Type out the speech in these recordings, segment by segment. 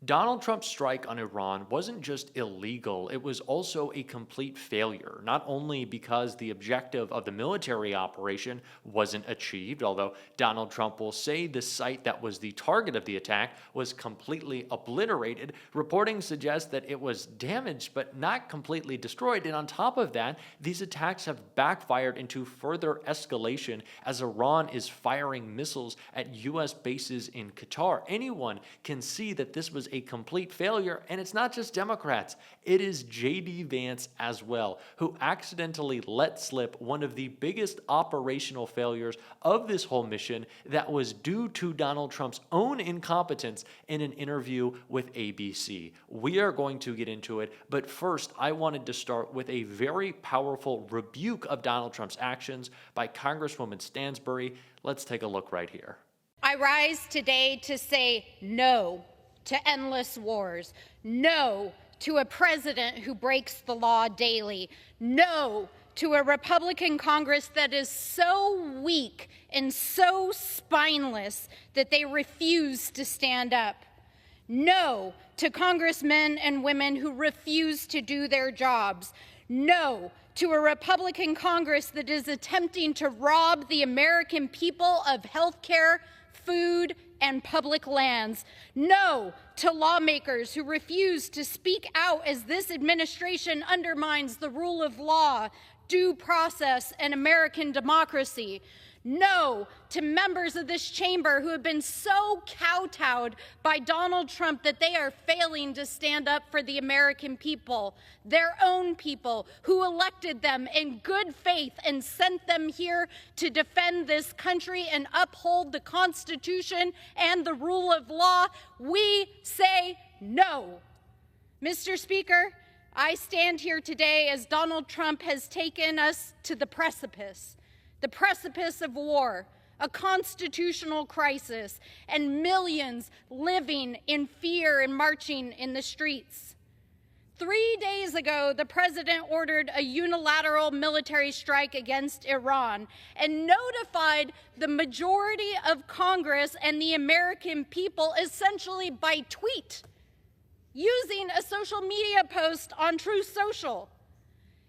Donald Trump's strike on Iran wasn't just illegal, it was also a complete failure, not only because the objective of the military operation wasn't achieved, although Donald Trump will say the site that was the target of the attack was completely obliterated. Reporting suggests that it was damaged but not completely destroyed, and on top of that, these attacks have backfired into further escalation as Iran is firing missiles at U.S. bases in Qatar. Anyone can see that this was a complete failure, and it's not just Democrats, it is JD Vance as well, who accidentally let slip one of the biggest operational failures of this whole mission that was due to Donald Trump's own incompetence in an interview with ABC. We are going to get into it, but first I wanted to start with a very powerful rebuke of Donald Trump's actions by Congresswoman Stansbury. Let's take a look right here. I rise today to say no to endless wars, no to a president who breaks the law daily, no to a Republican Congress that is so weak and so spineless that they refuse to stand up, no to congressmen and women who refuse to do their jobs, no to a Republican Congress that is attempting to rob the American people of health care, food, and public lands. No to lawmakers who refuse to speak out as this administration undermines the rule of law, due process, and American democracy. No to members of this chamber who have been so kowtowed by Donald Trump that they are failing to stand up for the American people, their own people who elected them in good faith and sent them here to defend this country and uphold the Constitution and the rule of law. We say no. Mr. Speaker, I stand here today as Donald Trump has taken us to the precipice of war, a constitutional crisis, and millions living in fear and marching in the streets. 3 days ago, the president ordered a unilateral military strike against Iran and notified the majority of Congress and the American people essentially by tweet, using a social media post on Truth Social.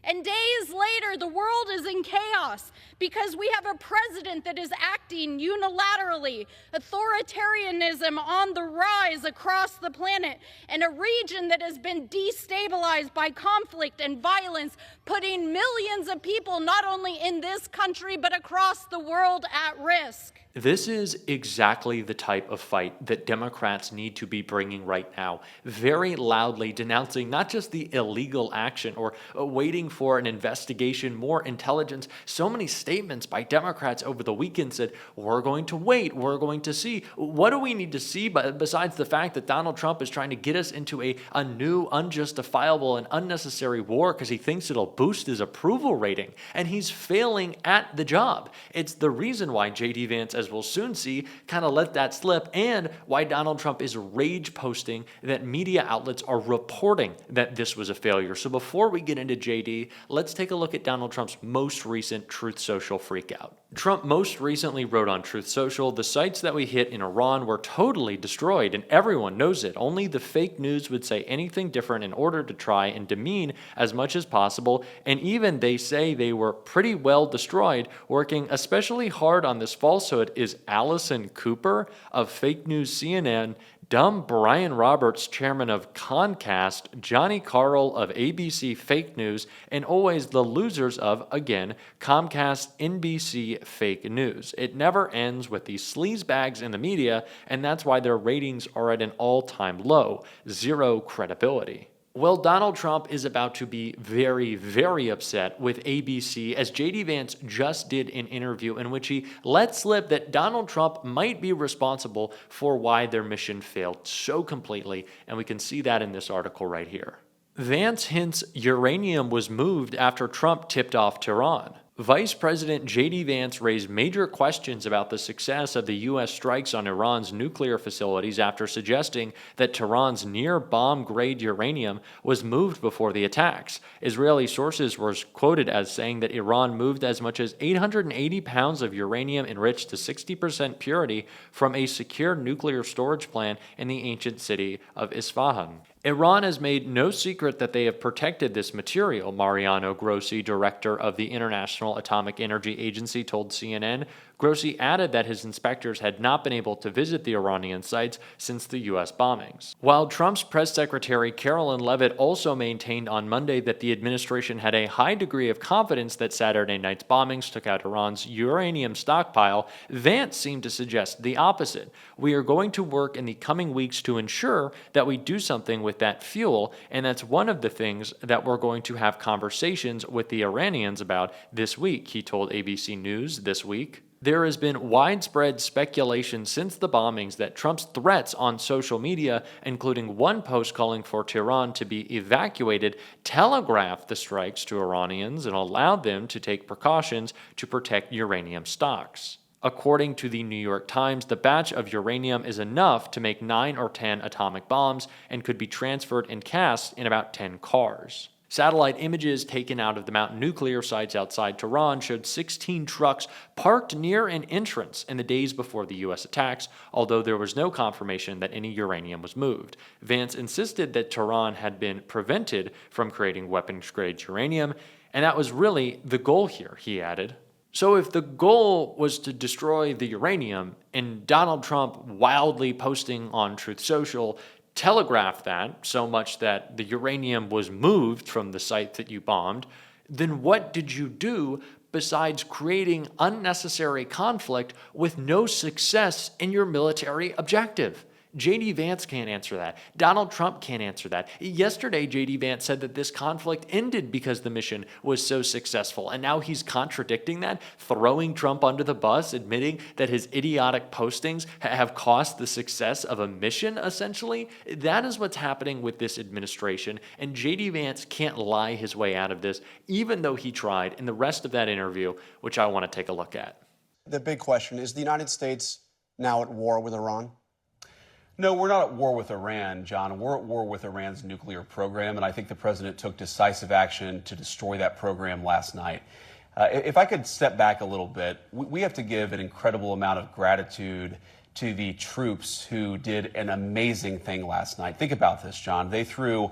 And days later, the world is in chaos because we have a president that is acting unilaterally, authoritarianism on the rise across the planet, and a region that has been destabilized by conflict and violence, putting millions of people not only in this country but across the world at risk. This is exactly the type of fight that Democrats need to be bringing right now, very loudly denouncing not just the illegal action or waiting for an investigation, more intelligence. So many statements by Democrats over the weekend said, we're going to wait, we're going to see. What do we need to see besides the fact that Donald Trump is trying to get us into a new, unjustifiable, and unnecessary war because he thinks it'll boost his approval rating, and he's failing at the job. It's the reason why JD Vance, as we'll soon see, kind of let that slip, and why Donald Trump is rage posting that media outlets are reporting that this was a failure. So before we get into JD, let's take a look at Donald Trump's most recent Truth Social freakout. Trump most recently wrote on Truth Social, "The sites that we hit in Iran were totally destroyed, and everyone knows it. Only the fake news would say anything different in order to try and demean as much as possible, and even they say they were pretty well destroyed. Working especially hard on this falsehood is Allison Cooper of Fake News CNN, dumb Brian Roberts, chairman of Comcast, Johnny Carl of ABC Fake News, and always the losers of, again, Comcast, NBC Fake News. It never ends with these sleazebags in the media, and that's why their ratings are at an all-time low. Zero credibility." Well, Donald Trump is about to be very, very upset with ABC, as JD Vance just did an interview in which he let slip that Donald Trump might be responsible for why their mission failed so completely, and we can see that in this article right here. Vance hints uranium was moved after Trump tipped off Tehran. Vice President JD Vance raised major questions about the success of the U.S. strikes on Iran's nuclear facilities after suggesting that Tehran's near bomb-grade uranium was moved before the attacks. Israeli sources were quoted as saying that Iran moved as much as 880 pounds of uranium enriched to 60% purity from a secure nuclear storage plant in the ancient city of Isfahan. Iran has made no secret that they have protected this material, Mariano Grossi, director of the International Atomic Energy Agency, told CNN. Grossi added that his inspectors had not been able to visit the Iranian sites since the U.S. bombings. While Trump's press secretary Carolyn Leavitt also maintained on Monday that the administration had a high degree of confidence that Saturday night's bombings took out Iran's uranium stockpile, Vance seemed to suggest the opposite. We are going to work in the coming weeks to ensure that we do something with that fuel, and that's one of the things that we're going to have conversations with the Iranians about this week, he told ABC News this week. There has been widespread speculation since the bombings that Trump's threats on social media, including one post calling for Tehran to be evacuated, telegraphed the strikes to Iranians and allowed them to take precautions to protect uranium stocks. According to the New York Times, the batch of uranium is enough to make 9 or 10 atomic bombs and could be transferred and cast in about 10 cars. Satellite images taken out of the Mountain nuclear sites outside Tehran showed 16 trucks parked near an entrance in the days before the U.S. attacks, although there was no confirmation that any uranium was moved. Vance insisted that Tehran had been prevented from creating weapons-grade uranium, and that was really the goal here, he added. So if the goal was to destroy the uranium, and Donald Trump wildly posting on Truth Social telegraphed that so much that the uranium was moved from the site that you bombed, then what did you do besides creating unnecessary conflict with no success in your military objective? JD Vance can't answer that. Donald Trump can't answer that. Yesterday, JD Vance said that this conflict ended because the mission was so successful, and now he's contradicting that, throwing Trump under the bus, admitting that his idiotic postings have cost the success of a mission, essentially. That is what's happening with this administration, and JD Vance can't lie his way out of this, even though he tried in the rest of that interview, which I want to take a look at. The big question, is the United States now at war with Iran? No, we're not at war with Iran, John. We're at war with Iran's nuclear program, and I think the president took decisive action to destroy that program last night. If I could step back a little bit, we have to give an incredible amount of gratitude to the troops who did an amazing thing last night. Think about this, John. They flew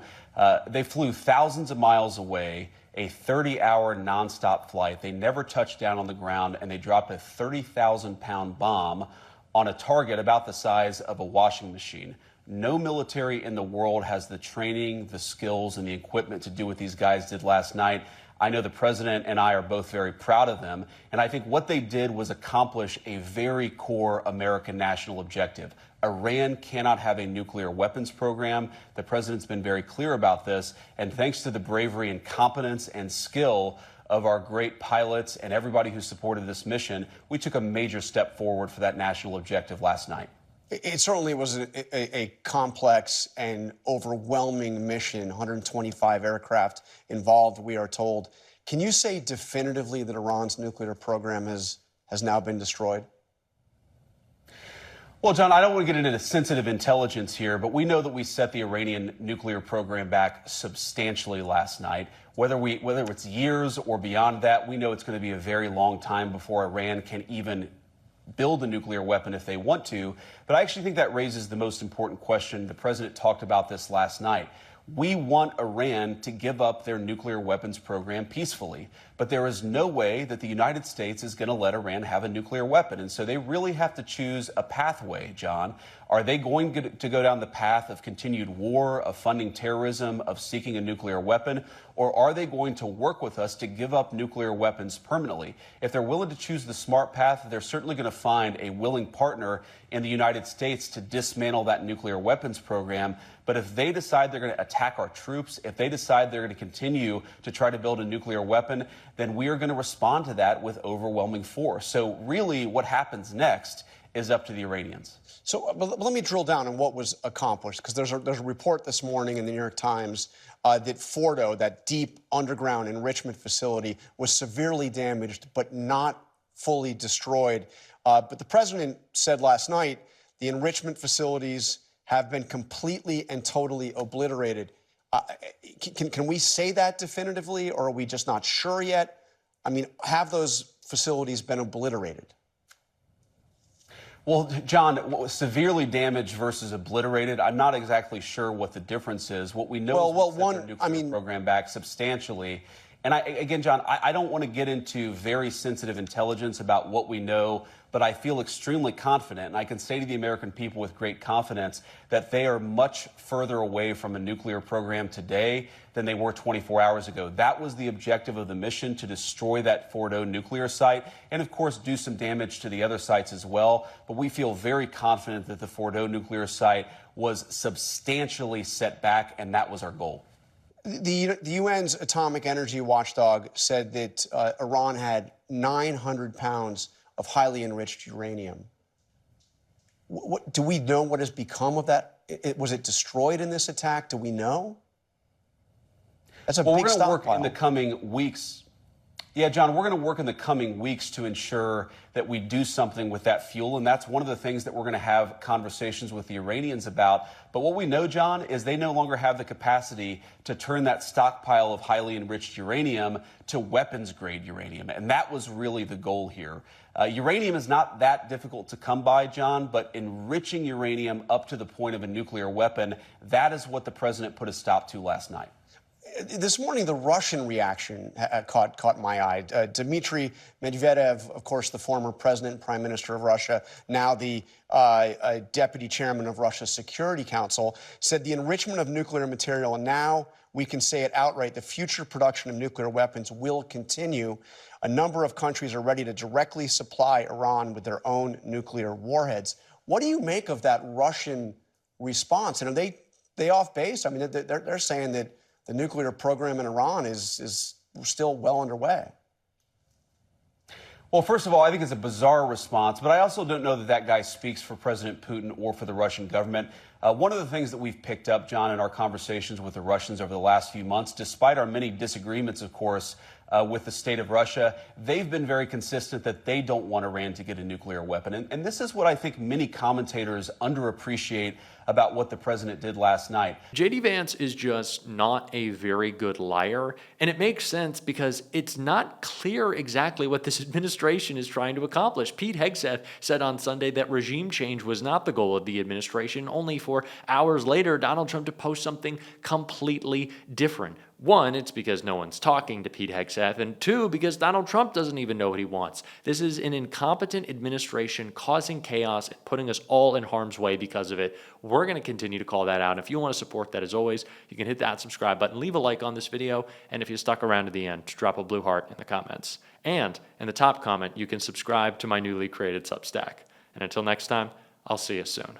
thousands of miles away, a 30-hour nonstop flight. They never touched down on the ground, and they dropped a 30,000-pound bomb on a target about the size of a washing machine. No military in the world has the training, the skills, and the equipment to do what these guys did last night. I know the president and I are both very proud of them, and I think what they did was accomplish a very core American national objective. Iran cannot have a nuclear weapons program. The president's been very clear about this, and thanks to the bravery and competence and skill of our great pilots and everybody who supported this mission, we took a major step forward for that national objective last night. It certainly was a complex and overwhelming mission, 125 aircraft involved, we are told. Can you say definitively that Iran's nuclear program has now been destroyed? Well, John, I don't want to get into the sensitive intelligence here, but we know that we set the Iranian nuclear program back substantially last night. Whether it's years or beyond that, we know it's going to be a very long time before Iran can even build a nuclear weapon if they want to. But I actually think that raises the most important question. The president talked about this last night. We want Iran to give up their nuclear weapons program peacefully, but there is no way that the United States is going to let Iran have a nuclear weapon. And so they really have to choose a pathway, John. Are they going to go down the path of continued war, of funding terrorism, of seeking a nuclear weapon? Or are they going to work with us to give up nuclear weapons permanently? If they're willing to choose the smart path, they're certainly going to find a willing partner in the United States to dismantle that nuclear weapons program. But if they decide they're going to attack our troops, if they decide they're going to continue to try to build a nuclear weapon, then we are going to respond to that with overwhelming force. So really what happens next is up to the Iranians. So but let me drill down on what was accomplished, because there's a report this morning in the New York Times that Fordo, that deep underground enrichment facility, was severely damaged but not fully destroyed. But the president said last night the enrichment facilities have been completely and totally obliterated. Can we say that definitively, or are we just not sure yet? I mean, have those facilities been obliterated? Well, John, severely damaged versus obliterated, I'm not exactly sure what the difference is. What we know is that their nuclear program back substantially. And again, John, I don't want to get into very sensitive intelligence about what we know, but I feel extremely confident, and I can say to the American people with great confidence that they are much further away from a nuclear program today than they were 24 hours ago. That was the objective of the mission, to destroy that Fordo nuclear site and, of course, do some damage to the other sites as well. But we feel very confident that the Fordo nuclear site was substantially set back, and that was our goal. The UN's atomic energy watchdog said that Iran had 900 pounds of highly enriched uranium. Do we know what has become of that? Was it destroyed in this attack? Do we know? That's a big stockpile. We're going to work in the coming weeks. Yeah, John, we're going to work in the coming weeks to ensure that we do something with that fuel, and that's one of the things that we're going to have conversations with the Iranians about. But what we know, John, is they no longer have the capacity to turn that stockpile of highly enriched uranium to weapons-grade uranium, and that was really the goal here. Uranium is not that difficult to come by, John, but enriching uranium up to the point of a nuclear weapon, that is what the president put a stop to last night. This morning, the Russian reaction caught my eye. Dmitry Medvedev, of course, the former president and prime minister of Russia, now the deputy chairman of Russia's Security Council, said the enrichment of nuclear material, and now we can say it outright, the future production of nuclear weapons will continue. A number of countries are ready to directly supply Iran with their own nuclear warheads. What do you make of that Russian response? And are they off base? I mean, they're saying that the nuclear program in Iran is still well underway. Well, first of all, I think it's a bizarre response, but I also don't know that that guy speaks for President Putin or for the Russian government. One of the things that we've picked up, John, in our conversations with the Russians over the last few months, despite our many disagreements, of course, with the state of Russia, they've been very consistent that they don't want Iran to get a nuclear weapon. And this is what I think many commentators underappreciate about what the president did last night. JD Vance is just not a very good liar, and it makes sense because it's not clear exactly what this administration is trying to accomplish. Pete Hegseth said on Sunday that regime change was not the goal of the administration, only for hours later Donald Trump to post something completely different. One, it's because no one's talking to Pete Hegseth, and two, because Donald Trump doesn't even know what he wants. This is an incompetent administration causing chaos and putting us all in harm's way because of it. We're going to continue to call that out. And if you want to support that, as always, you can hit that subscribe button, leave a like on this video, and if you stuck around to the end, drop a blue heart in the comments. And in the top comment, you can subscribe to my newly created Substack. And until next time, I'll see you soon.